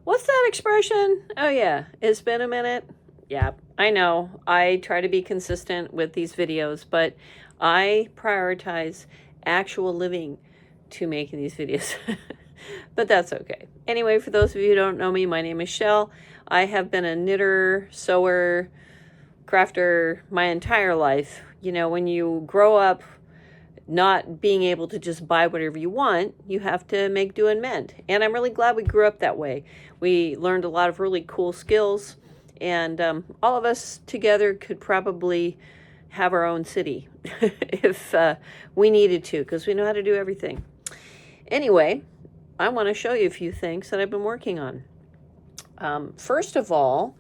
What's that expression? Oh yeah, it's been a minute. Yeah, I know. I try to be consistent with these videos, but I prioritize actual living to making these videos. But that's okay. Anyway, for those of you who don't know me, my name is Shell. I have been a knitter, sewer, crafter my entire life. You know, when you grow up not being able to just buy whatever you want, you have to make do and mend. And I'm really glad we grew up that way. We learned a lot of really cool skills, and all of us together could probably have our own city if we needed to, because we know how to do everything. Anyway, I want to show you a few things that I've been working on. First of all,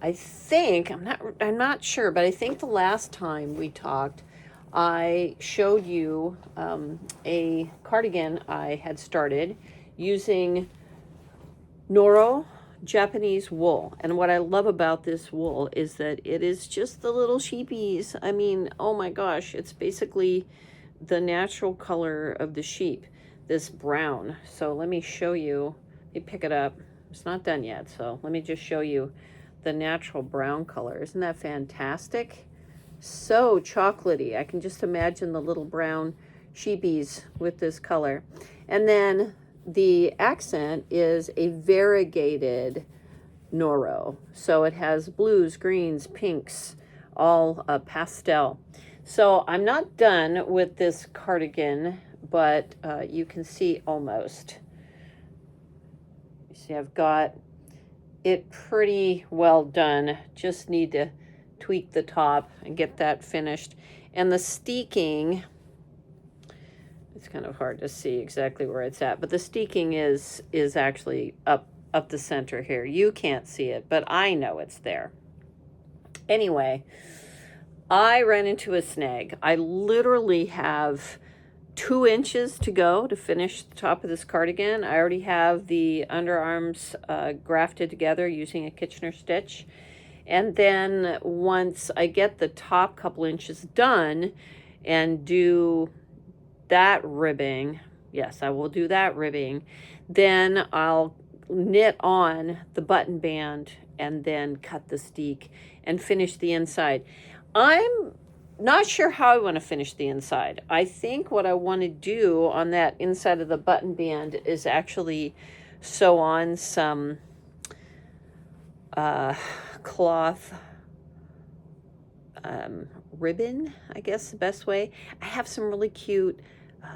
I think, I'm not sure, but I think the last time we talked, I showed you a cardigan I had started using Noro Japanese wool. And what I love about this wool is that it is just the little sheepies. I mean, oh my gosh, it's basically the natural color of the sheep, this brown. So let me show you, let me pick it up. It's not done yet, so let me just show you the natural brown color. Isn't that fantastic? So chocolatey. I can just imagine the little brown sheepies with this color. And then the accent is a variegated Noro. So it has blues, greens, pinks, all pastel. So I'm not done with this cardigan, but you can see almost. You see, I've got it pretty well done. Just need to tweak the top and get that finished. And the steeking, it's kind of hard to see exactly where it's at, but the steeking is actually up the center here. You can't see it, but I know it's there. Anyway, I ran into a snag. I literally have 2 inches to go to finish the top of this cardigan. I already have the underarms grafted together using a Kitchener stitch. And then once I get the top couple inches done and do that ribbing, yes, I will do that ribbing, then I'll knit on the button band and then cut the steek and finish the inside. I'm not sure how I want to finish the inside. I think what I want to do on that inside of the button band is actually sew on some cloth ribbon, I guess the best way. I have some really cute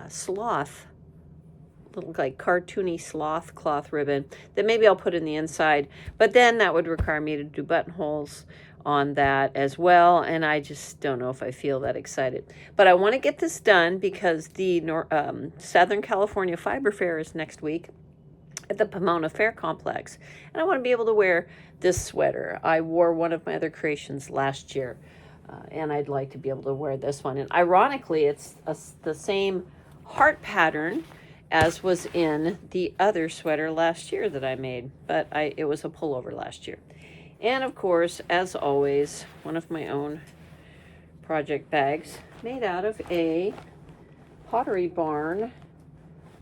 sloth, little like cartoony sloth cloth ribbon that maybe I'll put in the inside, but then that would require me to do buttonholes on that as well, and I just don't know if I feel that excited. But I want to get this done because the Southern California Fiber Fair is next week at the Pomona Fair Complex, and I want to be able to wear this sweater. I wore one of my other creations last year, and I'd like to be able to wear this one. And ironically, it's the same heart pattern as was in the other sweater last year that I made, but it was a pullover last year. And of course, as always, one of my own project bags made out of a Pottery Barn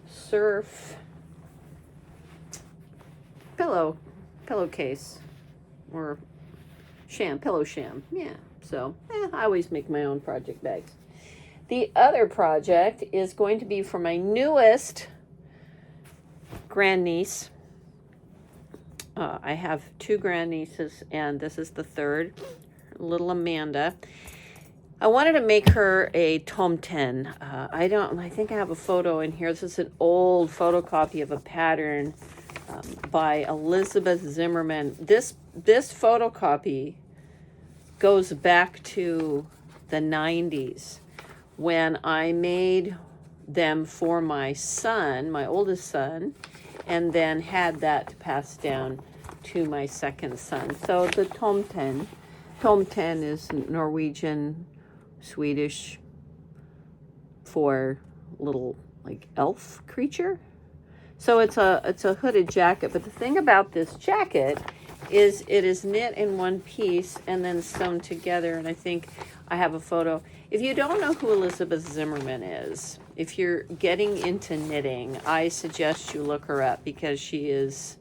surf pillowcase or pillow sham. Yeah, so I always make my own project bags. The other project is going to be for my newest grandniece. I have 2 grandnieces, and this is the third, little Amanda. I wanted to make her a tomten. I think I have a photo in here. This is an old photocopy of a pattern by Elizabeth Zimmerman. This photocopy goes back to the 90s when I made them for my son, my oldest son, and then had that passed down to my second son. So the tomten is Norwegian, Swedish for little like elf creature. So it's a hooded jacket, but the thing about this jacket is it is knit in one piece and then sewn together, and I think I have a photo. If you don't know who Elizabeth Zimmerman is, if you're getting into knitting, I suggest you look her up because she is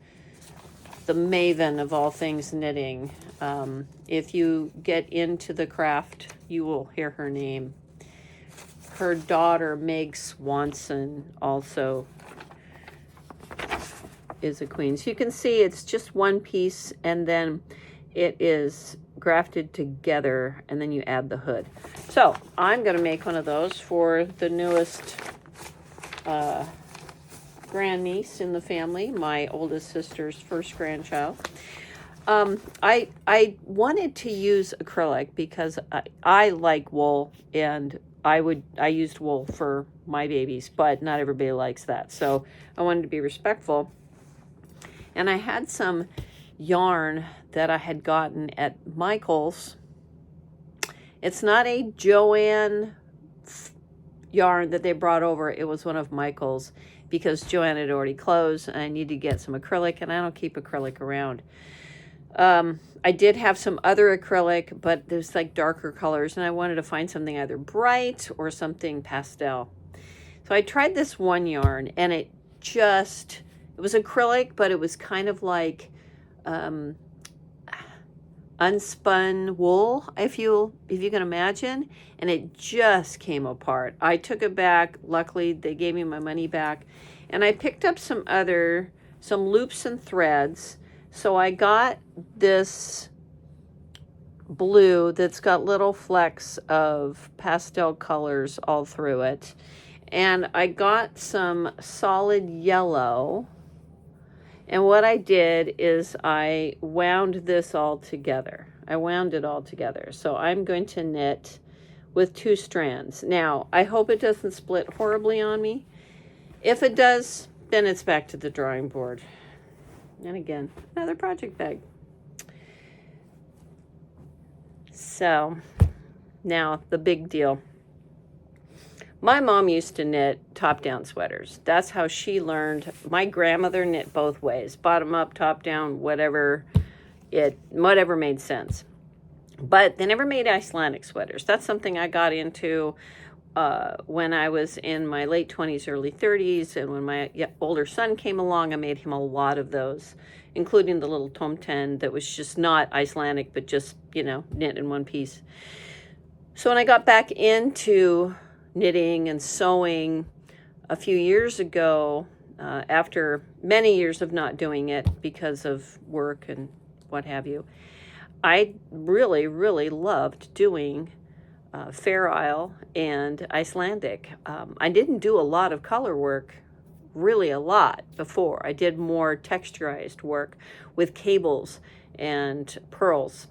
the maven of all things knitting. If you get into the craft, you will hear her name. Her daughter, Meg Swanson, also is a queen. So you can see it's just one piece, and then it is grafted together, and then you add the hood. So I'm going to make one of those for the newest grandniece in the family, my oldest sister's first grandchild. I wanted to use acrylic because I like wool, and I used wool for my babies, but not everybody likes that. So I wanted to be respectful. And I had some yarn that I had gotten at Michael's. It's not a Joanne yarn that they brought over. It was one of Michael's because Joanne had already closed, and I needed to get some acrylic, and I don't keep acrylic around. I did have some other acrylic, but there's like darker colors, and I wanted to find something either bright or something pastel. So I tried this one yarn, and it was acrylic, but it was kind of like unspun wool, if you can imagine, and it just came apart. I took it back. Luckily, they gave me my money back, and I picked up some loops and threads. So I got this blue that's got little flecks of pastel colors all through it, and I got some solid yellow. And what I did is I wound this all together. I wound it all together. So I'm going to knit with 2 strands. Now, I hope it doesn't split horribly on me. If it does, then it's back to the drawing board. And again, another project bag. So now the big deal. My mom used to knit top-down sweaters. That's how she learned. My grandmother knit both ways, bottom up, top down, whatever made sense. But they never made Icelandic sweaters. That's something I got into when I was in my late 20s, early 30s, and when my older son came along, I made him a lot of those, including the little tomten that was just not Icelandic, but just, knit in one piece. So when I got back into knitting and sewing a few years ago, after many years of not doing it because of work and what have you, I really, really loved doing Fair Isle and Icelandic. I didn't do a lot of color work, really a lot, before. I did more texturized work with cables and pearls.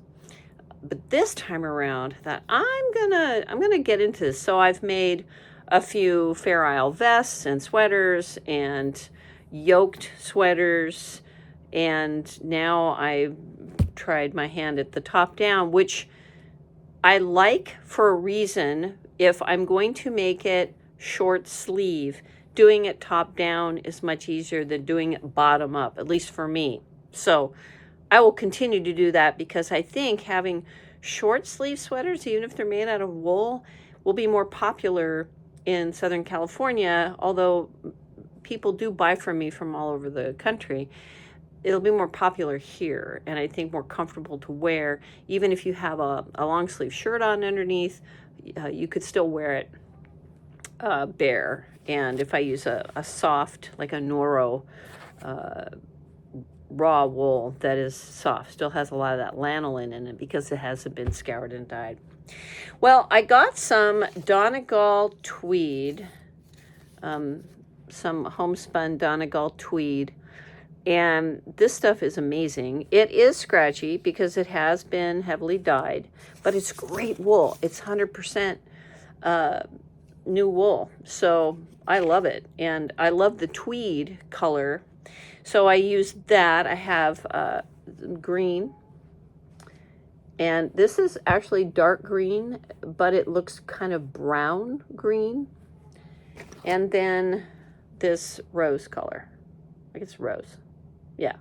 But this time around, that I'm gonna get into this. So I've made a few Fair Isle vests and sweaters and yoked sweaters, and now I tried my hand at the top down, which I like for a reason. If I'm going to make it short sleeve, doing it top down is much easier than doing it bottom up, at least for me. So I will continue to do that because I think having short sleeve sweaters, even if they're made out of wool, will be more popular in Southern California, although people do buy from me from all over the country. It'll be more popular here, and I think more comfortable to wear. Even if you have a long sleeve shirt on underneath, you could still wear it bare. And if I use a soft, like a Noro raw wool that is soft, still has a lot of that lanolin in it because it hasn't been scoured and dyed. Well, I got some Donegal tweed, some homespun Donegal tweed, and this stuff is amazing. It is scratchy because it has been heavily dyed, but it's great wool. It's 100% new wool, so I love it, and I love the tweed color. So I used that. I have green, and this is actually dark green, but it looks kind of brown green. And then this rose color, like it's rose. Yeah,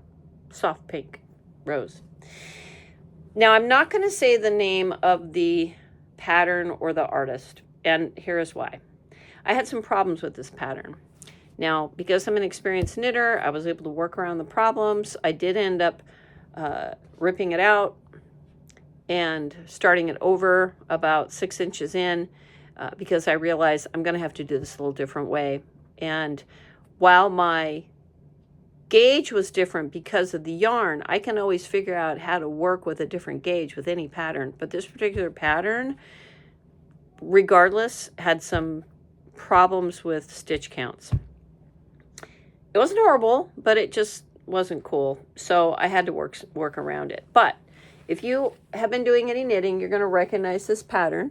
soft pink rose. Now I'm not going to say the name of the pattern or the artist, and here is why. I had some problems with this pattern. Now, because I'm an experienced knitter, I was able to work around the problems. I did end up ripping it out and starting it over about 6 inches in because I realized I'm going to have to do this a little different way. And while my gauge was different because of the yarn, I can always figure out how to work with a different gauge with any pattern. But this particular pattern, regardless, had some problems with stitch counts. It wasn't horrible, but it just wasn't cool. So I had to work around it. But if you have been doing any knitting, you're going to recognize this pattern.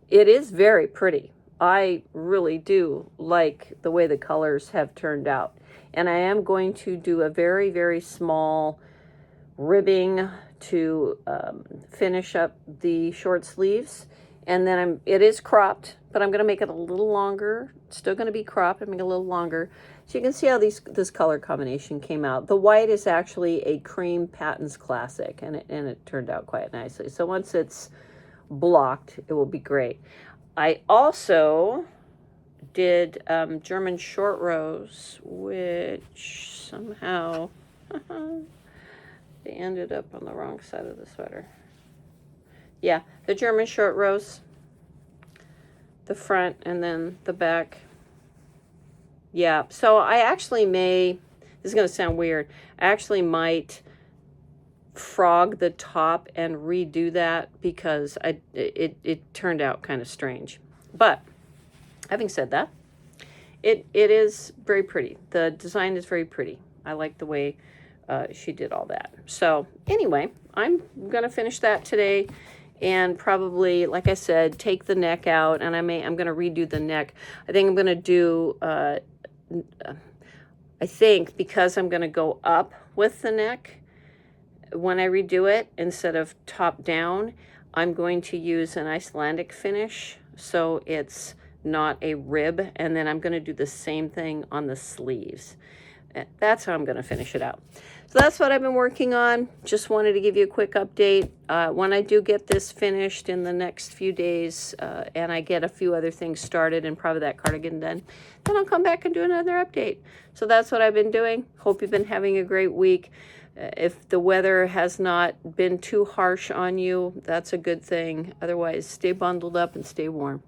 It is very pretty. I really do like the way the colors have turned out. And I am going to do a very, very small ribbing to finish up the short sleeves. And then it is cropped, but I'm going to make it a little longer. It's still going to be cropped. I'm going to make it a little longer. So you can see how this color combination came out. The white is actually a cream Patons Classic, and it turned out quite nicely. So once it's blocked, it will be great. I also did German short rows, which somehow they ended up on the wrong side of the sweater. Yeah, the German short rows, the front and then the back. Yeah, so I actually may, this is going to sound weird, I actually might frog the top and redo that because it turned out kind of strange. But having said that, it is very pretty. The design is very pretty. I like the way she did all that. So anyway, I'm going to finish that today. And probably, like I said, take the neck out, and I'm going to redo the neck. I think I'm going to do, I think because I'm going to go up with the neck when I redo it, instead of top down, I'm going to use an Icelandic finish, so it's not a rib, and then I'm going to do the same thing on the sleeves. That's how I'm going to finish it out. So that's what I've been working on. Just wanted to give you a quick update. When I do get this finished in the next few days, and I get a few other things started and probably that cardigan done, then I'll come back and do another update. So that's what I've been doing. Hope you've been having a great week. If the weather has not been too harsh on you, that's a good thing. Otherwise, stay bundled up and stay warm.